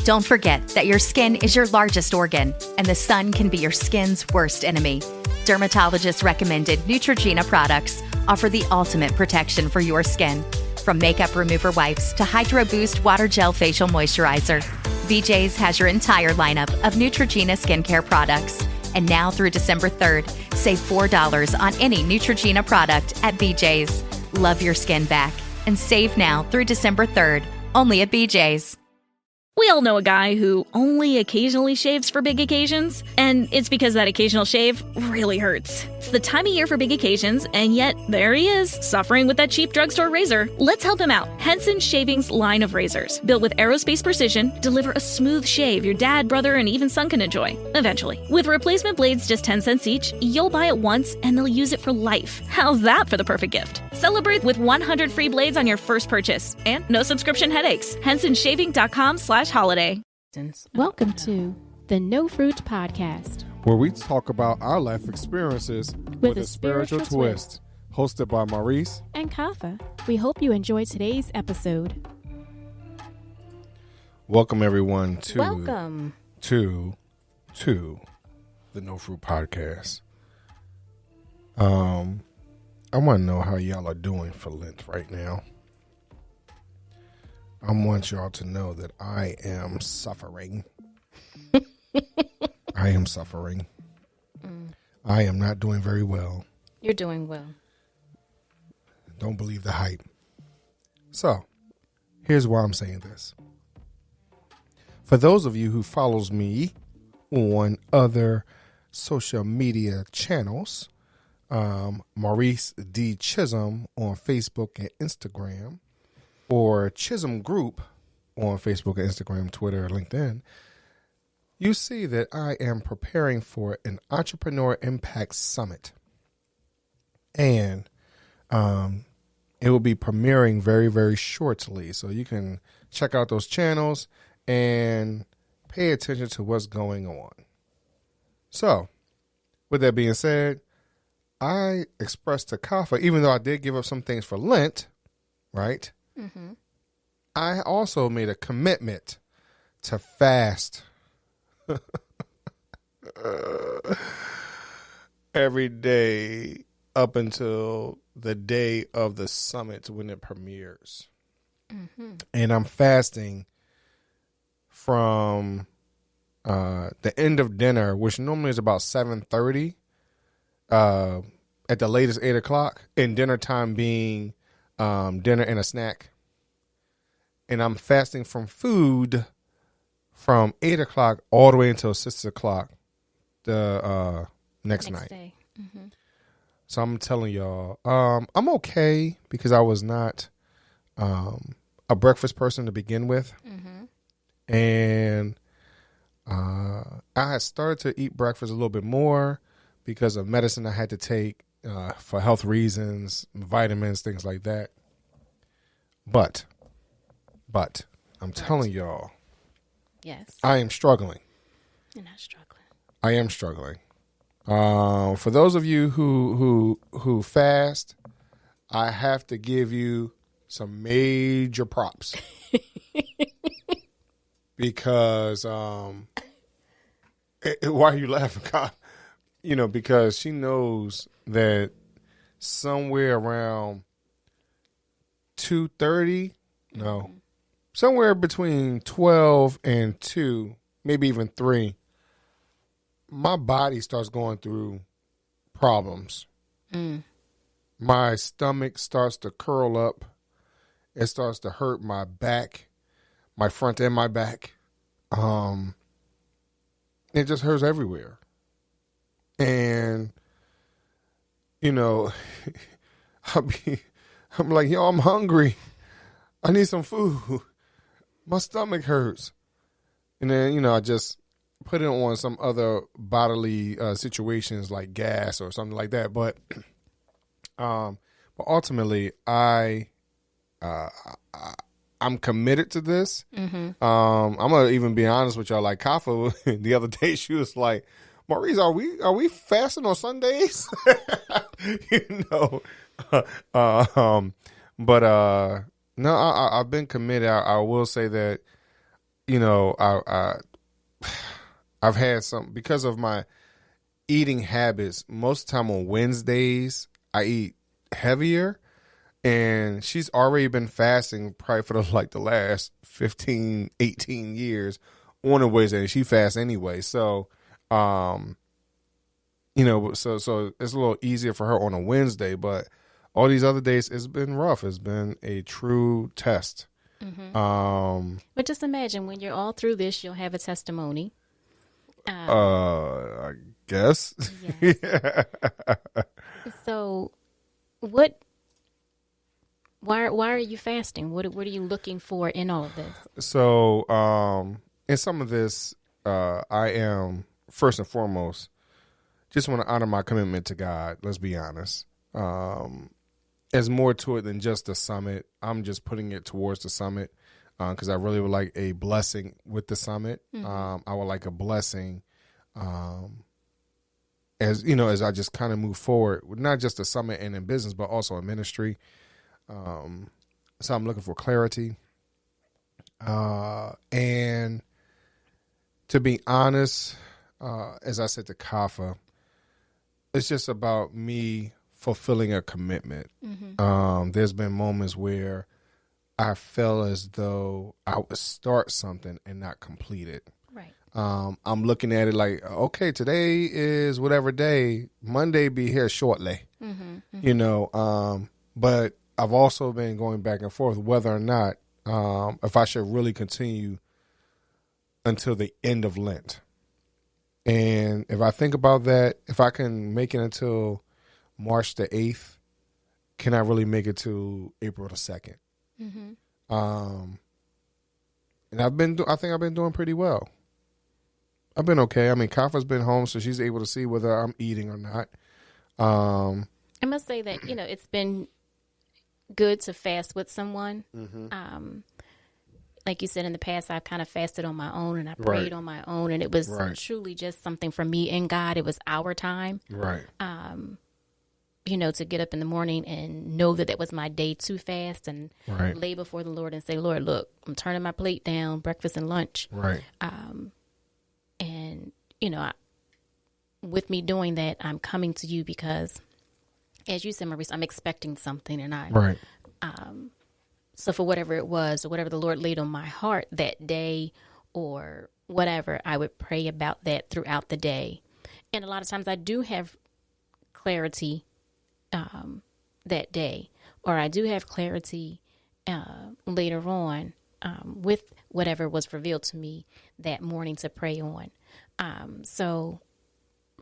Don't forget that your skin is your largest organ, and the sun can be your skin's worst enemy. Dermatologist recommended Neutrogena products offer the ultimate protection for your skin. From makeup remover wipes to Hydro Boost Water Gel Facial Moisturizer, BJ's has your entire lineup of Neutrogena skincare products. And now through December 3rd, save $4 on any Neutrogena product at BJ's. Love your skin back and save now through December 3rd, only at BJ's. We all know a guy who only occasionally shaves for big occasions, and it's because that occasional shave really hurts. It's the time of year for big occasions, and yet there he is, suffering with that cheap drugstore razor. Let's help him out. Henson Shaving's line of razors, built with aerospace precision, deliver a smooth shave your dad, brother, and even son can enjoy, eventually. With replacement blades just 10 cents each, you'll buy it once, and they'll use it for life. How's that for the perfect gift? Celebrate with 100 free blades on your first purchase, and no subscription headaches. HensonShaving.com/holiday. Welcome to the No Fruit Podcast, where we talk about our life experiences with a spiritual twist. Hosted by Maurice and Kafa. We hope you enjoyed today's episode. Welcome everyone to the No Fruit Podcast. I want to know how y'all are doing for Lent right now. I want y'all to know that I am suffering. I am suffering. I am not doing very well. You're doing well. Don't believe the hype. So, here's why I'm saying this. For those of you who follows me on other social media channels, Maurice D. Chisholm on Facebook and Instagram, or Chisholm Group on Facebook, Instagram, Twitter, LinkedIn, you see that I am preparing for an Entrepreneur Impact Summit. And it will be premiering very, very shortly. So you can check out those channels and pay attention to what's going on. So, with that being said, I expressed to Kafa, even though I did give up some things for Lent, right? Mm-hmm. I also made a commitment to fast every day up until the day of the summit when it premieres. Mm-hmm. And I'm fasting from the end of dinner, which normally is about 7:30, at the latest 8 o'clock, and dinner time being dinner and a snack. And I'm fasting from food from 8 o'clock all the way until 6 o'clock the next night. Day. Mm-hmm. So I'm telling y'all, I'm okay because I was not a breakfast person to begin with. Mm-hmm. And I had started to eat breakfast a little bit more because of medicine I had to take for health reasons, vitamins, things like that. But I'm telling y'all, yes, I am struggling. You're not struggling. I am struggling. For those of you who fast, I have to give you some major props because why are you laughing, God? You know, because she knows that somewhere around 2:30, somewhere between 12 and 2, maybe even 3, my body starts going through problems. My stomach starts to curl up. It starts to hurt my back, my front and my back. It just hurts everywhere. And, you know, I'm like, yo, I'm hungry. I need some food. My stomach hurts. And then, you know, I just put it on some other bodily situations like gas or something like that. But ultimately, I'm committed to this. Mm-hmm. I'm gonna even be honest with y'all. Like Kafa, the other day, she was like, "Maurice, are we fasting on Sundays?" You know. No, I've been committed. I will say that, I've had some, because of my eating habits. Most of the time on Wednesdays, I eat heavier, and she's already been fasting probably for the last 15, 18 years on a Wednesday, and she fasts anyway. So, so it's a little easier for her on a Wednesday, but all these other days, it's been rough. It's been a true test. But just imagine when you're all through this, you'll have a testimony. I guess. Yes. So, why are you fasting? What are you looking for in all of this? So, in some of this, I am first and foremost just want to honor my commitment to God. Let's be honest. There's more to it than just the summit. I'm just putting it towards the summit because I really would like a blessing with the summit. I would like a blessing as I just kind of move forward with not just the summit and in business, but also in ministry. So I'm looking for clarity. And to be honest, as I said to Kafa, it's just about me fulfilling a commitment. There's been moments where I felt as though I would start something and not complete it. Right. I'm looking at it like, okay, today is whatever day. Monday be here shortly. But I've also been going back and forth whether or not if I should really continue until the end of Lent. And if I think about that, if I can make it until March the 8th, can I really make it to April the 2nd? And I think I've been doing pretty well. I've been okay. I mean, Kafa's been home, so she's able to see whether I'm eating or not. I must say that, it's been good to fast with someone. Like you said, in the past, I've kind of fasted on my own and I prayed on my own, and it was truly just something for me and God. It was our time. Right. To get up in the morning and know that was my day to fast and lay before the Lord and say, Lord, look, I'm turning my plate down, breakfast and lunch. Right. And, with me doing that, I'm coming to you because, as you said, Maurice, I'm expecting something, and so for whatever it was or whatever the Lord laid on my heart that day or whatever, I would pray about that throughout the day. And a lot of times I do have clarity that day, or I do have clarity later on with whatever was revealed to me that morning to pray on. So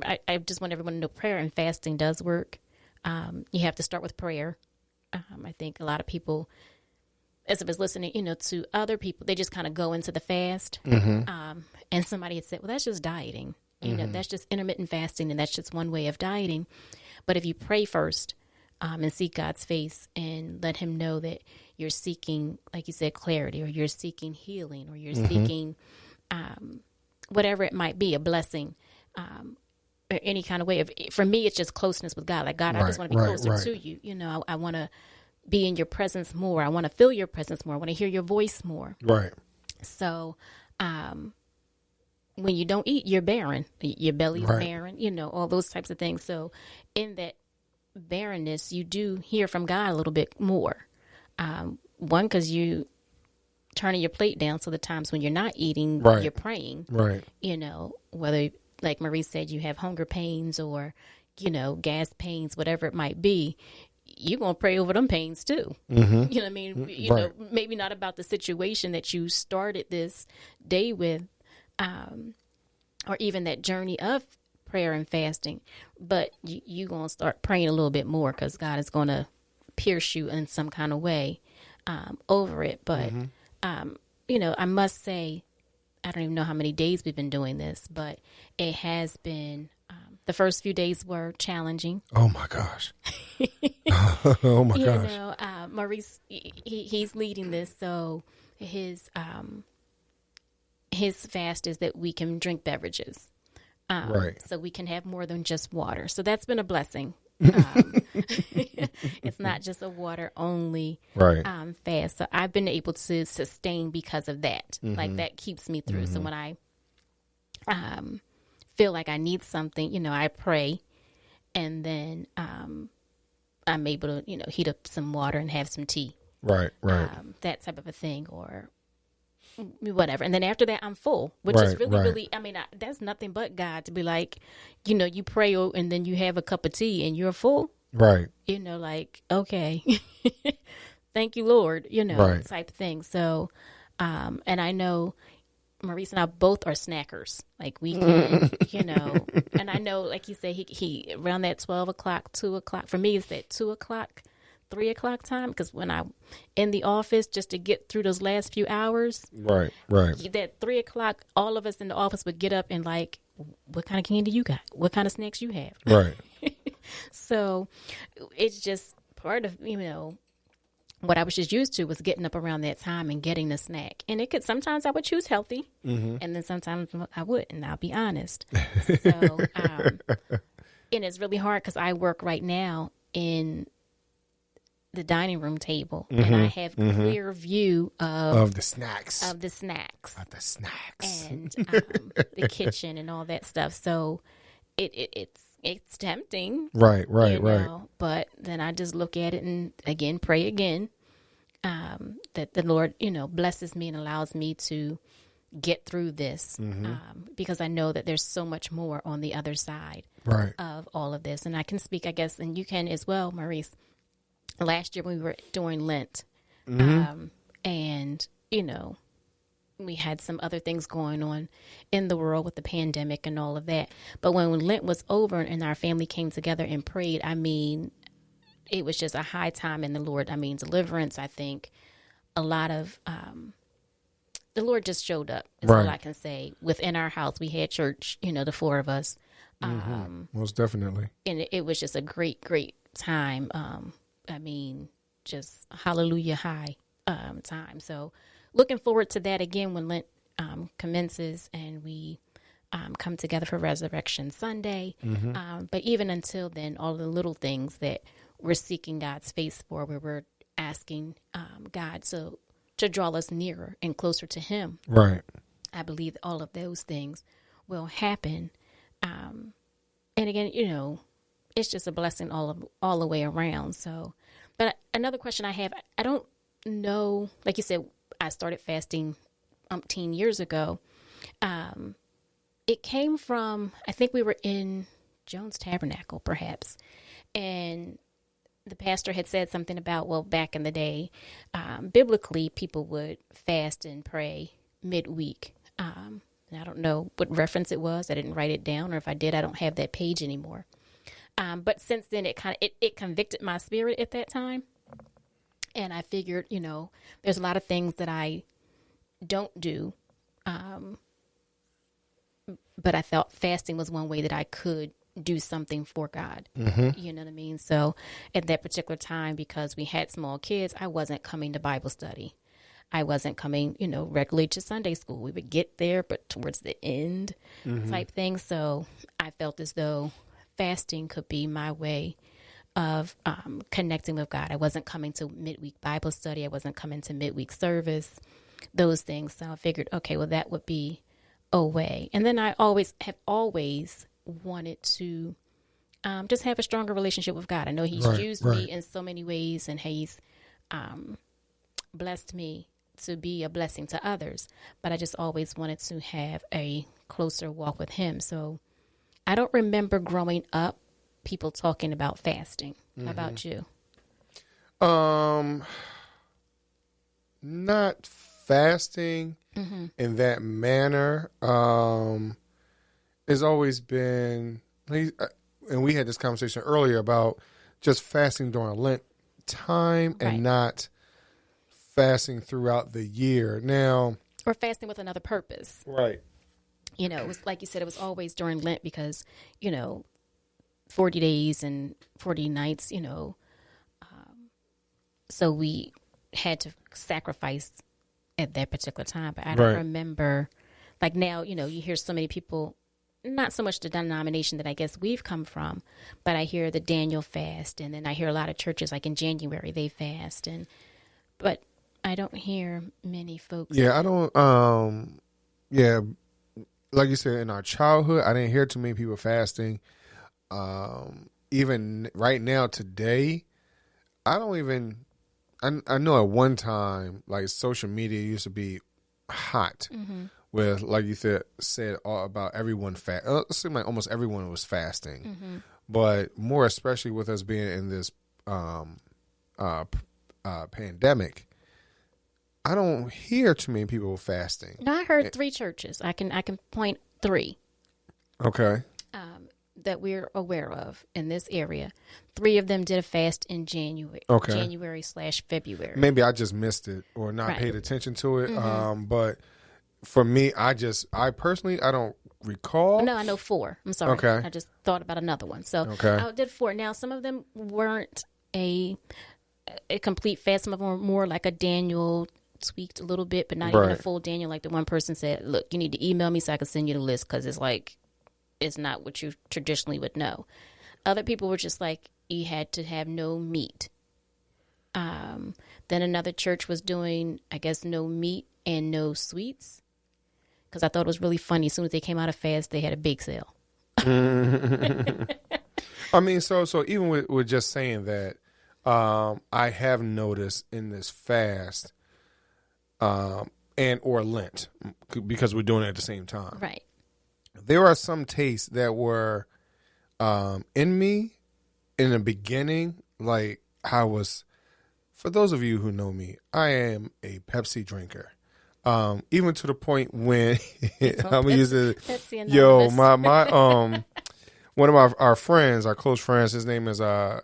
I just want everyone to know prayer and fasting does work. You have to start with prayer. I think a lot of people, as I was listening, to other people, they just kind of go into the fast. And somebody had said, well, that's just dieting. That's just intermittent fasting, and that's just one way of dieting. But if you pray first and seek God's face and let him know that you're seeking, like you said, clarity, or you're seeking healing, or you're seeking whatever it might be, a blessing, or any kind of way of, for me, it's just closeness with God. Like, God, I just want to be closer to you. I want to be in your presence more. I want to feel your presence more. I want to hear your voice more. Right. So, when you don't eat, you're barren. Your belly's barren, all those types of things. So in that barrenness, you do hear from God a little bit more. One, because you turning your plate down. So the times when you're not eating, you're praying. Right. Whether, like Marie said, you have hunger pains or, gas pains, whatever it might be, you're going to pray over them pains too. You know what I mean? Maybe not about the situation that you started this day with, or even that journey of prayer and fasting, but you're going to start praying a little bit more because God is going to pierce you in some kind of way over it. But, I must say, I don't even know how many days we've been doing this, but it has been, the first few days were challenging. Oh my gosh. Oh my gosh. Maurice, he's leading this. So his fast is that we can drink beverages. So we can have more than just water. So that's been a blessing. It's not just a water only fast. So I've been able to sustain because of that. Like that keeps me through. So when I feel like I need something, I pray, and then I'm able to, heat up some water and have some tea. Right. That type of a thing, or whatever. And then after that, I'm full, which is really, that's nothing but God to be like, you pray and then you have a cup of tea and you're full. Right. Like, okay, thank you, Lord, type of thing. So, and I know Maurice and I both are snackers. Like we can, and I know, like you say, he around that 12 o'clock, 2 o'clock. For me, it's that 2 o'clock, 3 o'clock time. Because when I'm in the office, just to get through those last few hours. Right. That 3 o'clock, all of us in the office would get up and like, what kind of candy you got? What kind of snacks you have? Right. So it's just part of, what I was just used to was getting up around that time and getting the snack. And sometimes I would choose healthy, and then sometimes I wouldn't, I'll be honest. So, and it's really hard because I work right now in the dining room table, and I have clear view of the snacks. Of the snacks. And the kitchen and all that stuff. So it's tempting. Right. But then I just look at it and again pray again that the Lord, blesses me and allows me to get through this because I know that there's so much more on the other side of all of this. And I can speak, I guess, and you can as well, Maurice. Last year we were doing Lent, and we had some other things going on in the world with the pandemic and all of that. But when Lent was over and our family came together and prayed, it was just a high time in the Lord. Deliverance, I think a lot of, the Lord just showed up is all I can say. Within our house, we had church, the four of us. Most definitely. And it was just a great, great time. Just hallelujah high time. So looking forward to that again when Lent commences and we come together for Resurrection Sunday. But even until then, all the little things that we're seeking God's face for, where we're asking God to draw us nearer and closer to Him. Right. I believe all of those things will happen. And again, it's just a blessing all the way around. So, but another question I have, I don't know, like you said, I started fasting 10 years ago. It came from, I think we were in Jones Tabernacle, perhaps. And the pastor had said something about, well, back in the day, biblically, people would fast and pray midweek. And I don't know what reference it was. I didn't write it down, or if I did, I don't have that page anymore. But since then, it convicted my spirit at that time. And I figured, there's a lot of things that I don't do. But I felt fasting was one way that I could do something for God. You know what I mean? So at that particular time, because we had small kids, I wasn't coming to Bible study. I wasn't coming, regularly to Sunday school. We would get there, but towards the end type thing. So I felt as though fasting could be my way of connecting with God. I wasn't coming to midweek Bible study. I wasn't coming to midweek service, those things. So I figured, okay, well, that would be a way. And then I have always wanted to just have a stronger relationship with God. I know He's used me in so many ways, and He's blessed me to be a blessing to others. But I just always wanted to have a closer walk with Him. So I don't remember growing up people talking about fasting. How about you? Not fasting in that manner. It's always been, and we had this conversation earlier about just fasting during Lent time and not fasting throughout the year. Now, or fasting with another purpose. Right. It was like you said, it was always during Lent because, 40 days and 40 nights, so we had to sacrifice at that particular time. But I don't remember, like now, you hear so many people, not so much the denomination that I guess we've come from, but I hear the Daniel fast, and then I hear a lot of churches like in January they fast, but I don't hear many folks. Yeah, I don't. Yeah, like you said, in our childhood, I didn't hear too many people fasting. Even right now, today, I don't even. I know at one time, like social media used to be hot with, like you said all about everyone fast. It seemed like almost everyone was fasting, but more especially with us being in this pandemic, I don't hear too many people fasting. No, I heard 3 churches. I can point 3. Okay. That we're aware of in this area. 3 of them did a fast in January. Okay. January/February. Maybe I just missed it or not paid attention to it. But for me, I personally, I don't recall. No, I know 4. I'm sorry. Okay. I just thought about another one. So okay. I did 4. Now, some of them weren't a complete fast. Some of them were more like a Daniel, tweaked a little bit, but not even a full Daniel. Like the one person said, look, you need to email me so I can send you the list, because it's like, it's not what you traditionally would know. Other people were just like, you had to have no meat. Then another church was doing, I guess, no meat and no sweets, because I thought it was really funny. As soon as they came out of fast, they had a bake sale. I mean, so even with just saying that, I have noticed in this fast and or Lent, because we're doing it at the same time. Right. There are some tastes that were in me in the beginning, like I was, for those of you who know me, I am a Pepsi drinker. Even to the point when I'm gonna use it. My one of our friends, our close friends, his name is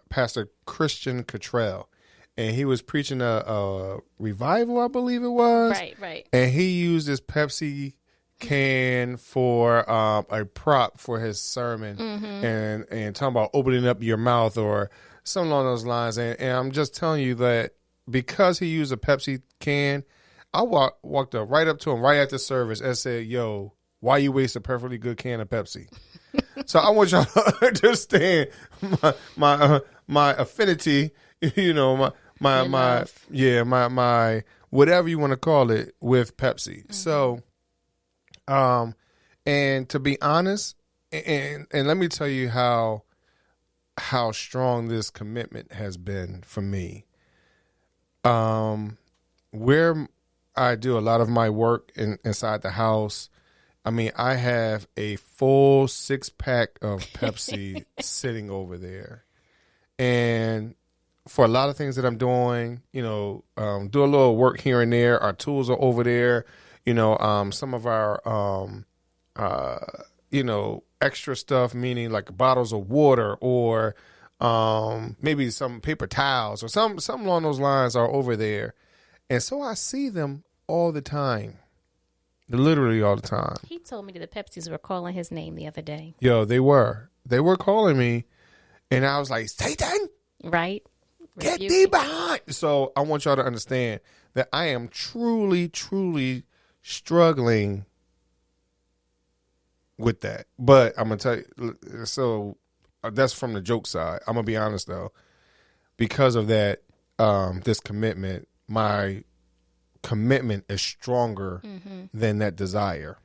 Pastor Christian Cottrell, and he was preaching a revival, I believe it was. Right. And he used this Pepsi can for a prop for his sermon, and talking about opening up your mouth or something along those lines. And I'm just telling you that because he used a Pepsi can, I walked up right up to him right after service and said, "Yo, why you waste a perfectly good can of Pepsi?" So I want y'all to understand my affinity, my whatever you want to call it with Pepsi. So. And to be honest, and let me tell you how strong this commitment has been for me. Where I do a lot of my work inside the house, I mean, I have a full 6-pack of Pepsi sitting over there. And for a lot of things that I'm doing, do a little work here and there. Our tools are over there. Some of our, extra stuff, meaning like bottles of water or maybe some paper towels or something along those lines are over there. And so I see them all the time, literally all the time. He told me that the Pepsis were calling his name the other day. Yo, they were calling me, and I was like, Satan, right? Get thee behind. So I want y'all to understand that I am truly, truly struggling with that. But I'm going to tell you, so that's from the joke side. I'm going to be honest, though. Because of that, this commitment, my commitment is stronger than that desire.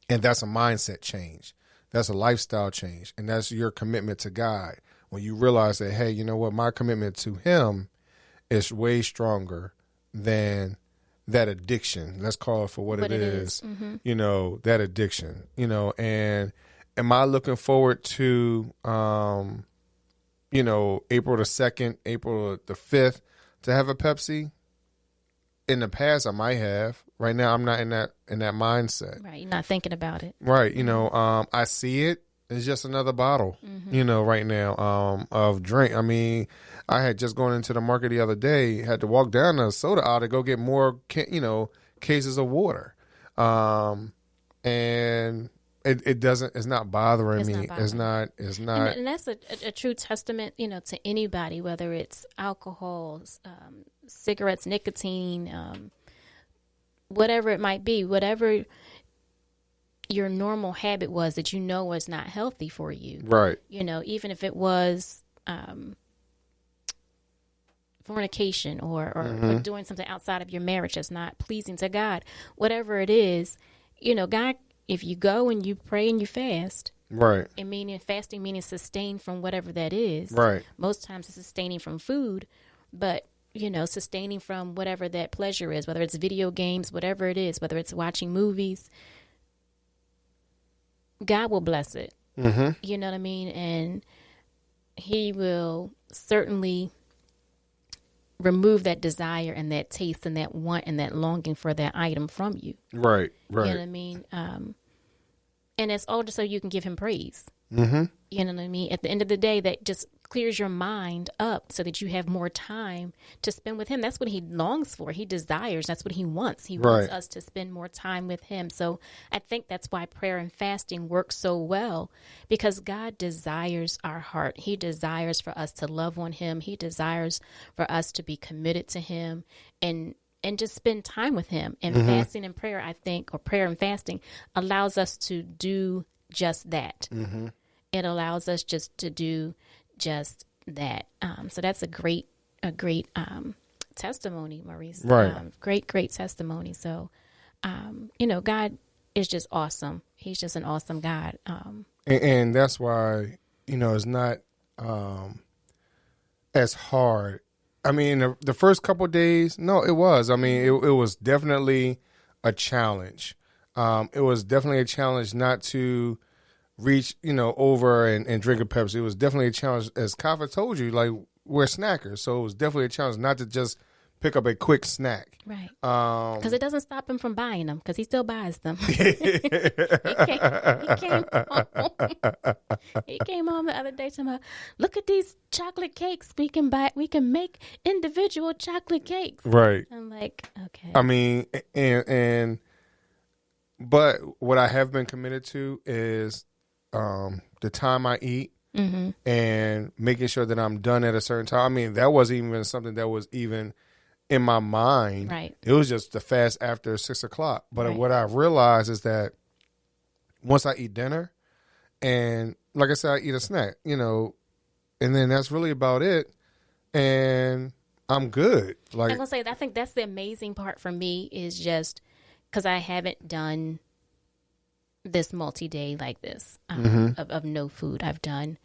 And that's a mindset change. That's a lifestyle change. And that's your commitment to God. When you realize that, hey, you know what? My commitment to him is way stronger than that addiction. Let's call it for what it is. That addiction, and am I looking forward to, April the 2nd, April the 5th to have a Pepsi? In the past, I might have. Right now, I'm not in that mindset. Right. You're not thinking about it. Right. I see it. It's just another bottle, right now, of drink. I mean, I had just gone into the market the other day, had to walk down the soda aisle to go get more, cases of water. And it's not bothering me. It's not. And that's a true testament, to anybody, whether it's alcohol, cigarettes, nicotine, whatever it might be, whatever your normal habit was that was not healthy for you. Right. Even if it was fornication or doing something outside of your marriage that's not pleasing to God, whatever it is, God, if you go and you pray and you fast, right, and fasting meaning sustain from whatever that is. Right. Most times it's sustaining from food, but sustaining from whatever that pleasure is, whether it's video games, whatever it is, whether it's watching movies, God will bless it. Mm-hmm. You know what I mean? And he will certainly remove that desire and that taste and that want and that longing for that item from you. Right, right. You know what I mean? And it's all just so you can give him praise. Mm-hmm. You know what I mean? At the end of the day, that just clears your mind up so that you have more time to spend with him. That's what he longs for. He desires. That's what he wants. He wants us to spend more time with him. So I think that's why prayer and fasting work so well, because God desires our heart. He desires for us to love on him. He desires for us to be committed to him and just spend time with him. And fasting and prayer, I think, or prayer and fasting allows us to do just that. Mm-hmm. It allows us just to do just that. So that's a great testimony, Maurice. Right. Great testimony. So, God is just awesome. He's just an awesome God. And that's why, it's not as hard. I mean, the first couple of days, no, it was. I mean, it was definitely a challenge. It was definitely a challenge not to reach, over and drink a Pepsi. It was definitely a challenge, as Kafa told you, like, we're snackers. So it was definitely a challenge not to just pick up a quick snack. Right. Because it doesn't stop him from buying them, because he still buys them. He came home the other day to me, look at these chocolate cakes we can buy. We can make individual chocolate cakes. Right. I'm like, okay. I mean, but what I have been committed to is the time I eat and making sure that I'm done at a certain time. I mean, that wasn't even something that was even in my mind. Right. It was just the fast after 6 o'clock. But what I realized is that once I eat dinner, and like I said, I eat a snack, and then that's really about it. And I'm good. Like, I'm gonna say, I think that's the amazing part for me, is just because I haven't done this multi-day like this of no food. I've done,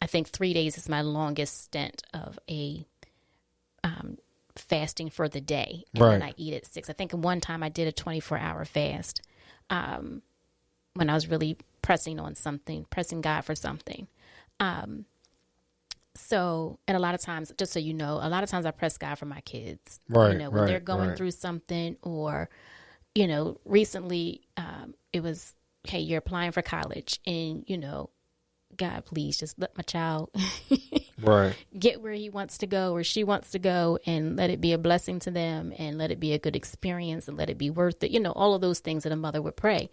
I think 3 days is my longest stint of a fasting for the day, and then I eat at 6. I think one time I did a 24-hour fast when I was really pressing God for something. So, and a lot of times, just so you know, a lot of times I press God for my kids. When they're going through something, or recently it was, hey, you're applying for college, and God, please just let my child get where he wants to go or she wants to go, and let it be a blessing to them, and let it be a good experience, and let it be worth it. All of those things that a mother would pray.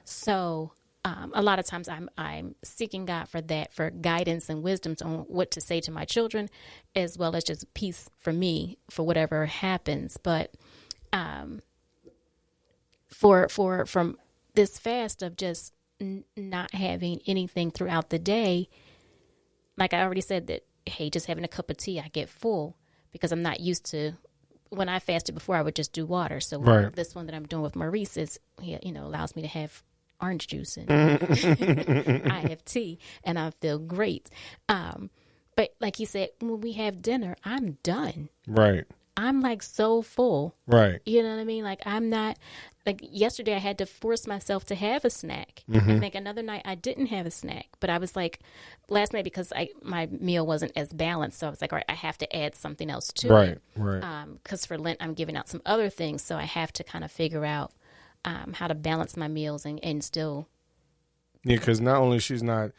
So a lot of times I'm seeking God for that, for guidance and wisdom on what to say to my children, as well as just peace for me for whatever happens. But from this fast of just not having anything throughout the day, like I already said, that, hey, just having a cup of tea, I get full, because I'm not used to, when I fasted before, I would just do water. So this one that I'm doing with Maurice is, allows me to have orange juice, and I have tea, and I feel great. But like he said, when we have dinner, I'm done. Right. I'm like so full. Right. You know what I mean? Like, I'm not, like yesterday I had to force myself to have a snack. I think another night I didn't have a snack, but I was like, last night, because my meal wasn't as balanced, so I was like, all right, I have to add something else to it. Right. Because for Lent, I'm giving out some other things, so I have to kind of figure out how to balance my meals and still. Yeah, because not only she's not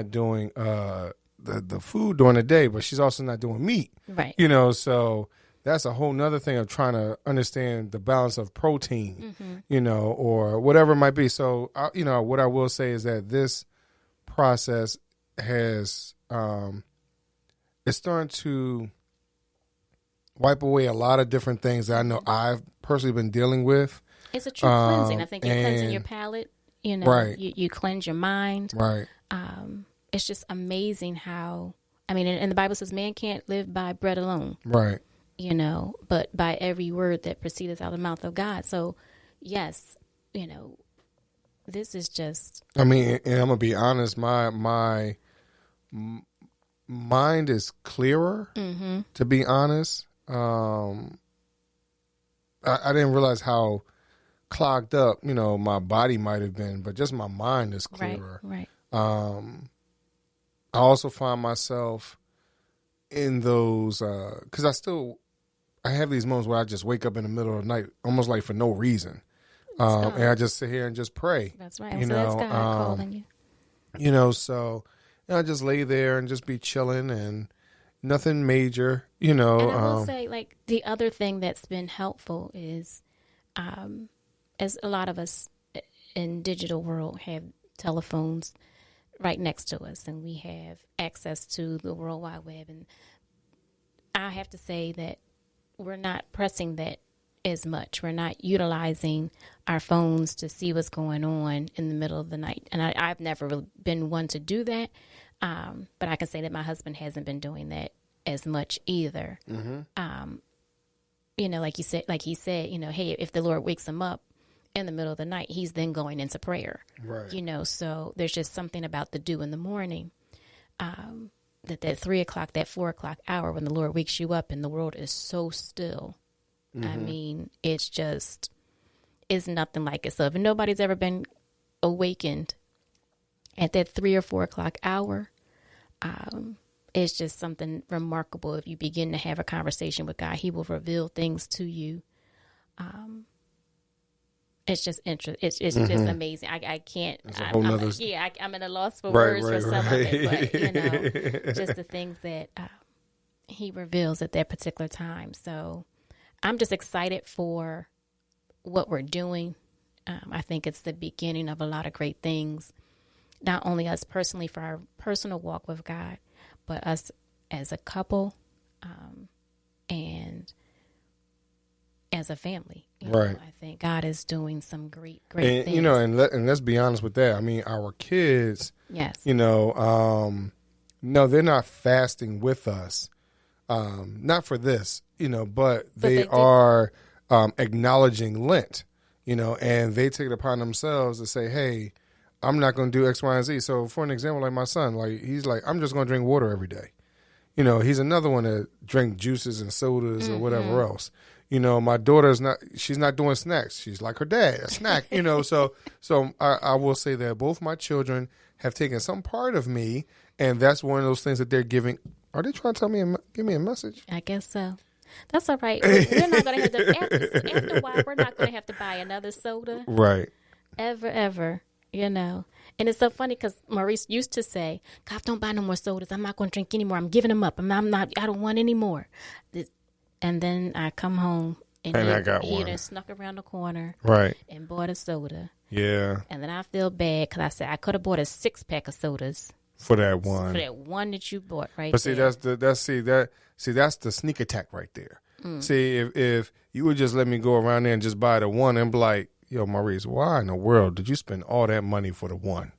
doing the food during the day, but she's also not doing meat. Right. So that's a whole nother thing of trying to understand the balance of protein, or whatever it might be. So, what I will say is that this process has, it's starting to wipe away a lot of different things that I know I've personally been dealing with. It's a true cleansing. I think you're cleansing your palate. You know, right. you cleanse your mind. Right. It's just amazing how, I mean, and the Bible says man can't live by bread alone. Right. You know, but by every word that proceedeth out of the mouth of God. So, yes, you know, this is just. I mean, and I'm gonna be honest. My mind is clearer. Mm-hmm. To be honest, I didn't realize how clogged up, you know, my body might have been, but just my mind is clearer. Right. I also find myself in those because I have these moments where I just wake up in the middle of the night, almost like for no reason, and I just sit here and just pray. That's right. That's God calling you. You know, so I just lay there and just be chilling and nothing major. You know, and I will say, like, the other thing that's been helpful is, as a lot of us in digital world have telephones right next to us, and we have access to the World Wide Web, and I have to say that we're not pressing that as much. We're not utilizing our phones to see what's going on in the middle of the night. And I've never been one to do that. But I can say that my husband hasn't been doing that as much either. Mm-hmm. You know, like he said, you know, hey, if the Lord wakes him up in the middle of the night, he's then going into prayer. Right. You know, so there's just something about the dew in the morning. That 3 o'clock, that 4 o'clock hour when the Lord wakes you up and the world is so still. Mm-hmm. I mean, it's nothing like it. So if nobody's ever been awakened at that 3 or 4 o'clock hour, it's just something remarkable. If you begin to have a conversation with God, he will reveal things to you. It's just interesting. It's just amazing. I can't. I'm at a loss for words for some of it, but you know, just the things that he reveals at that particular time. So I'm just excited for what we're doing. I think it's the beginning of a lot of great things. Not only us personally for our personal walk with God, but us as a couple, and as a family. Right. I think God is doing some great things. You know, and let's be honest with that. I mean, our kids, yes, you know, no, they're not fasting with us. Not for this, you know, but they are acknowledging Lent, you know, and they take it upon themselves to say, hey, I'm not going to do X, Y, and Z. So for an example, like my son, like he's like, I'm just going to drink water every day. You know, he's another one that drink juices and sodas or whatever else. You know, my daughter's she's not doing snacks. She's like her dad, a snack, you know. So I will say that both my children have taken some part of me, and that's one of those things that they're giving. Are they trying to give me a message? I guess so. That's all right. We're not going to have to, after a while, we're not going to have to buy another soda. Right. Ever, you know. And it's so funny because Maurice used to say, God, don't buy no more sodas. I'm not going to drink anymore. I'm giving them up. I don't want any more. And then I come home and I got he one. done snuck around the corner, right, and bought a soda. Yeah. And then I feel bad because I said I could have bought a 6-pack of sodas for that one. For that one that you bought, right? But see, there. that's the sneak attack right there. See, if you would just let me go around there and just buy the one and be like, yo, Maurice, why in the world did you spend all that money for the one?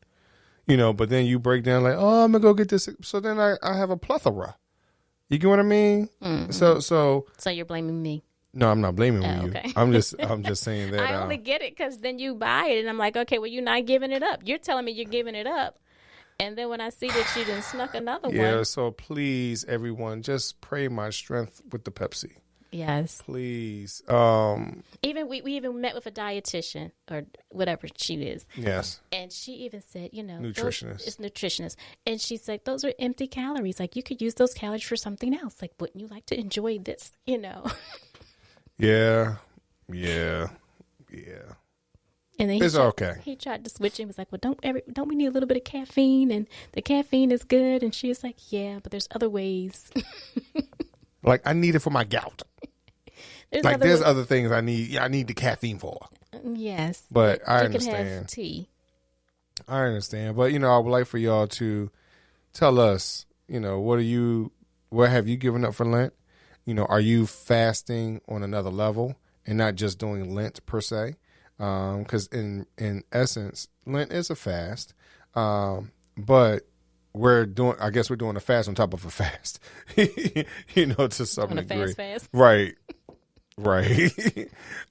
You know, but then you break down like, oh, I'm gonna go get this. So then I have a plethora. You get what I mean? Mm-hmm. So you're blaming me? No, I'm not blaming you. Okay. I'm just saying that. I only get it because then you buy it, and I'm like, okay, well, you're not giving it up. You're telling me you're giving it up, and then when I see that you done snuck another one. Yeah. So please, everyone, just pray my strength with the Pepsi. Yes. Please. Even we even met with a dietitian or whatever she is. Yes. And she even said, you know, nutritionist. It's nutritionist. And she's like, those are empty calories. Like, you could use those calories for something else. Like, wouldn't you like to enjoy this? You know. Yeah. And then he tried to switch and was like, well, don't we need a little bit of caffeine? And the caffeine is good. And she was like, yeah, but there's other ways. Like, I need it for my gout. There's other things I need. Yeah, I need the caffeine for. Yes. But I you understand. Can have tea. I understand. But, you know, I would like for y'all to tell us, you know, what have you given up for Lent? You know, are you fasting on another level and not just doing Lent per se? because in essence, Lent is a fast, but we're doing a fast on top of a fast, to some degree. Fast. Right.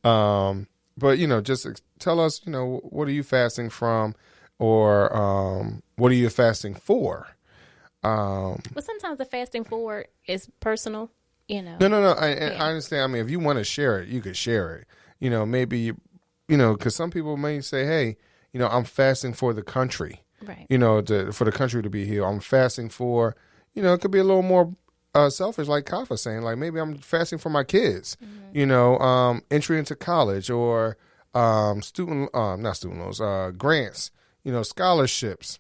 But, just tell us, what are you fasting from, or what are you fasting for? Well, sometimes the fasting for is personal, No. I understand. I mean, if you want to share it, you could share it. Maybe, because some people may say, hey, I'm fasting for the country. Right. For the country to be healed. I'm fasting for, it could be a little more selfish, like Kafa saying, like maybe I'm fasting for my kids, entry into college, or not student loans, grants, scholarships.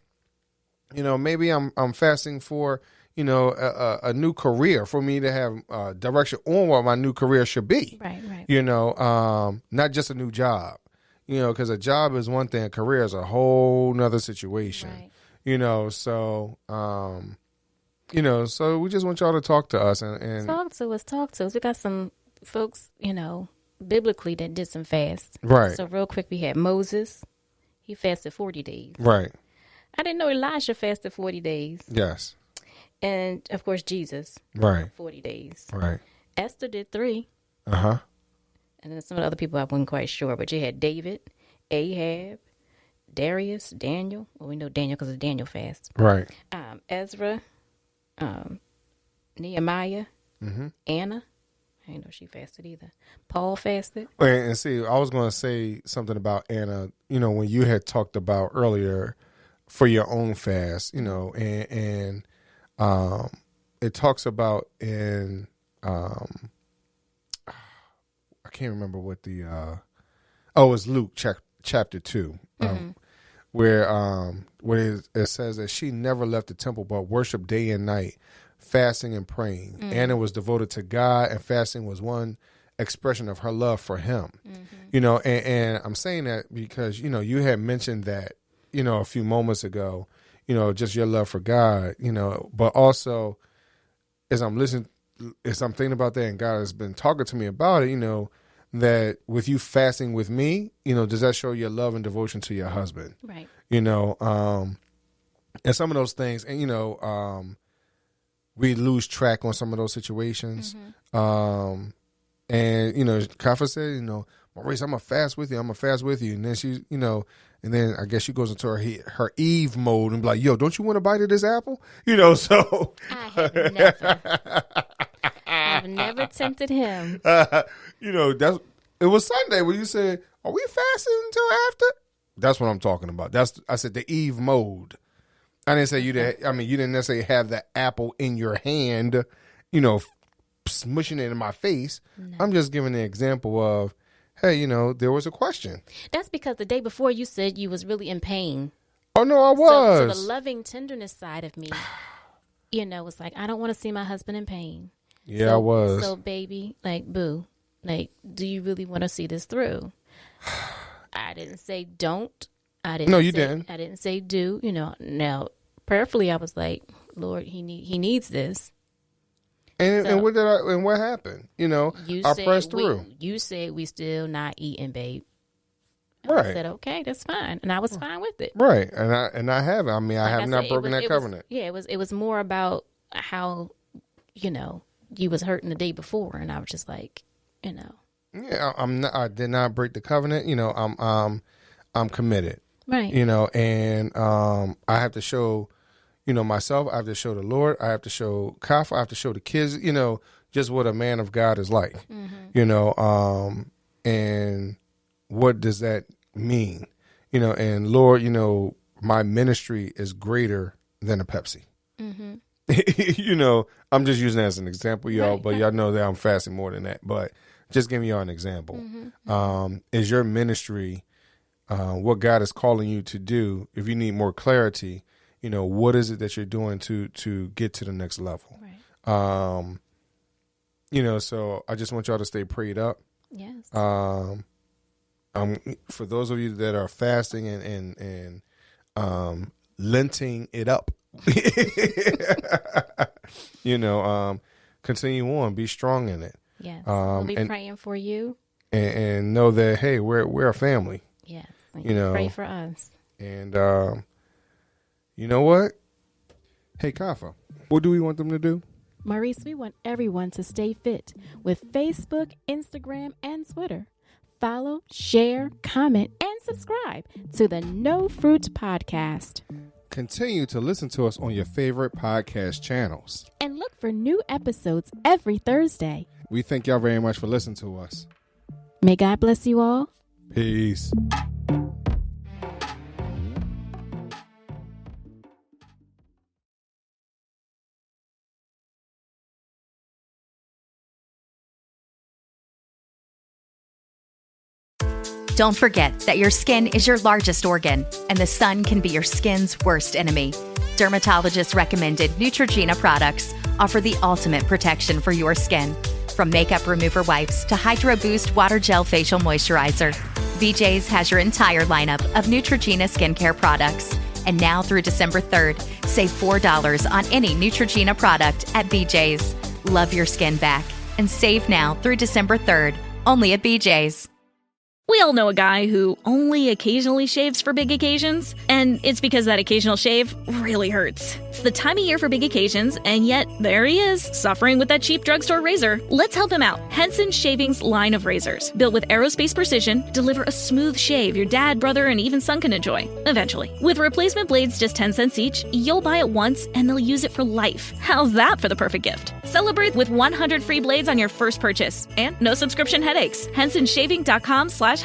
Maybe I'm fasting for, a new career, for me to have direction on what my new career should be. Right. Not just a new job. Because a job is one thing, a career is a whole nother situation. Right. So we just want y'all to talk to us and talk to us. We got some folks, biblically that did some fasts. Right. So real quick, we had Moses. He fasted 40 days. Right. I didn't know Elisha fasted 40 days. Yes. And of course, Jesus. Right. 40 days. Right. Esther did 3. Uh-huh. And then some of the other people I wasn't quite sure, but you had David, Ahab, Darius, Daniel. Well, we know Daniel because it's Daniel fast. Right. Ezra, Nehemiah, Anna. I didn't know she fasted either. Paul fasted. And see, I was going to say something about Anna, when you had talked about earlier for your own fast, and it talks about in, I can't remember what the it's Luke chapter 2, where it says that she never left the temple but worshiped day and night, fasting and praying. Anna was devoted to God, and fasting was one expression of her love for him. And I'm saying that because you had mentioned that a few moments ago, just your love for God, but also as I'm thinking about that, and God has been talking to me about it, that with you fasting with me, does that show your love and devotion to your husband? Right. And some of those things, and, we lose track on some of those situations. And, Kafa said, Maurice, I'm going to fast with you. And then she, and then I guess she goes into her Eve mode and be like, yo, don't you want a bite of this apple? So. I've never tempted him. It was Sunday when you said, are we fasting until after? That's what I'm talking about. I said the Eve mode. I didn't say you didn't necessarily have the apple in your hand, smushing it in my face. No. I'm just giving an example of, hey, there was a question. That's because the day before you said you was really in pain. Oh, no, I was. So the loving tenderness side of me, was like, I don't want to see my husband in pain. Yeah, I was. So, baby, boo, do you really want to see this through? I didn't say don't. No, you didn't. I didn't say do. Now, prayerfully, I was like, Lord, he needs this. And what happened? I pressed through. You said we still not eating, babe. Right. I said, okay, that's fine. And I was fine with it. Right. And I haven't. I mean, I have not broken that covenant. It was more about how, you was hurting the day before. And I was just like, Yeah, I did not break the covenant. I'm committed. Right. And I have to show, myself. I have to show the Lord. I have to show Kafa. I have to show the kids, just what a man of God is like. And what does that mean? And Lord, my ministry is greater than a Pepsi. I'm just using that as an example, y'all, but y'all know that I'm fasting more than that. But just giving y'all an example. Is your ministry what God is calling you to do? If you need more clarity, what is it that you're doing to get to the next level? Right. So I just want y'all to stay prayed up. Yes. For those of you that are fasting and lenting it up, continue on, be strong in it. Yes. We'll be praying for you. and know that, hey, we're a family. Yes. You know, pray for us. And you know what? Hey, Kafa, what do we want them to do? Maurice, we want everyone to stay fit with Facebook, Instagram, and Twitter. Follow, share, comment, and subscribe to the No Fruit Podcast. Continue to listen to us on your favorite podcast channels. And look for new episodes every Thursday. We thank y'all very much for listening to us. May God bless you all. Peace. Don't forget that your skin is your largest organ, and the sun can be your skin's worst enemy. Dermatologist recommended Neutrogena products offer the ultimate protection for your skin. From makeup remover wipes to Hydro Boost Water Gel Facial Moisturizer, BJ's has your entire lineup of Neutrogena skincare products. And now through December 3rd, save $4 on any Neutrogena product at BJ's. Love your skin back and save now through December 3rd, only at BJ's. We all know a guy who only occasionally shaves for big occasions, and it's because that occasional shave really hurts. It's the time of year for big occasions, and yet there he is, suffering with that cheap drugstore razor. Let's help him out. Henson Shaving's line of razors, built with aerospace precision, deliver a smooth shave your dad, brother, and even son can enjoy, eventually. With replacement blades just 10 cents each, you'll buy it once, and they'll use it for life. How's that for the perfect gift? Celebrate with 100 free blades on your first purchase, and no subscription headaches. HensonShaving.com/holiday.